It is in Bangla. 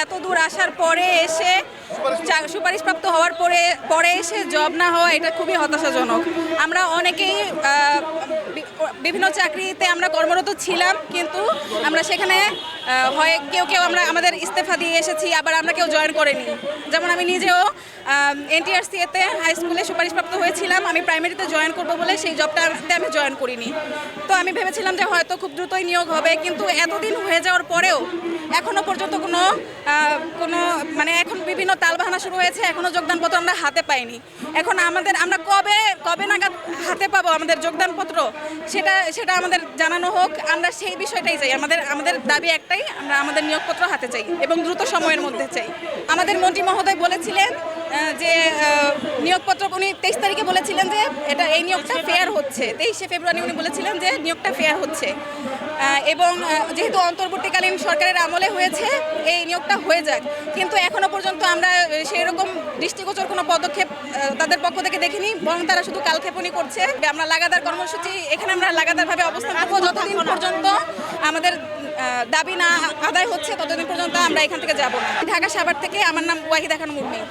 এত দূর আসার পরে এসে সুপারিশপ্রাপ্ত হওয়ার পরে এসে জব না হওয়া এটা খুবই হতাশাজনক। আমরা অনেকেই বিভিন্ন চাকরিতে আমরা কর্মরত ছিলাম, কিন্তু আমরা সেখানে হয় কেউ আমরা আমাদের ইস্তফা দিয়ে এসেছি, আবার আমরা কেউ জয়েন করিনি। যেমন আমি নিজেও এনটিআরসিতে হাই স্কুলে সুপারিশপ্রাপ্ত হয়েছিলাম, আমি প্রাইমারিতে জয়েন করব বলে সেই জবটাতে আমি জয়েন করিনি। তো আমি ভেবেছিলাম যে হয়তো খুব দ্রুতই নিয়োগ হবে, কিন্তু এতদিন হয়ে যাওয়ার পরেও এখনও পর্যন্ত কোনো মানে এখন বিভিন্ন তালবাহানা শুরু হয়েছে, এখনও যোগদানপত্র আমরা হাতে পাইনি। এখন আমরা কবে নাগাদ হাতে পাবো আমাদের যোগদানপত্র সেটা আমাদের জানানো হোক। আমরা সেই বিষয়টাই চাই, আমাদের দাবি একটাই, আমরা আমাদের নিয়োগপত্র হাতে চাই এবং দ্রুত সময়ের মধ্যে চাই। আমাদের মন্ত্রী মহোদয় বলেছিলেন যে নিয়োগপত্র উনি 23 তারিখে বলেছিলেন যে এই নিয়োগটা ফেয়ার হচ্ছে। 23শে ফেব্রুয়ারি উনি বলেছিলেন যে নিয়োগটা ফেয়ার হচ্ছে, এবং যেহেতু অন্তর্বর্তীকালীন সরকারের আমলে হয়েছে এই নিয়োগটা হয়ে যাক। কিন্তু এখনো পর্যন্ত আমরা সেই রকম দৃষ্টিগোচর কোনো পদক্ষেপ তাদের পক্ষ থেকে দেখিনি, বরং তারা শুধু কালক্ষেপণই করছে। আমরা লাগাতার কর্মসূচি এখানে আমরা লাগাতারভাবে অবস্থান রাখবো যতদিন পর্যন্ত আমাদের দাবি না আদায় হচ্ছে, ততদিন পর্যন্ত আমরা এখান থেকে যাব না। ঢাকা সাভার থেকে আমার নাম ওয়াহিদা খান মুর্মি।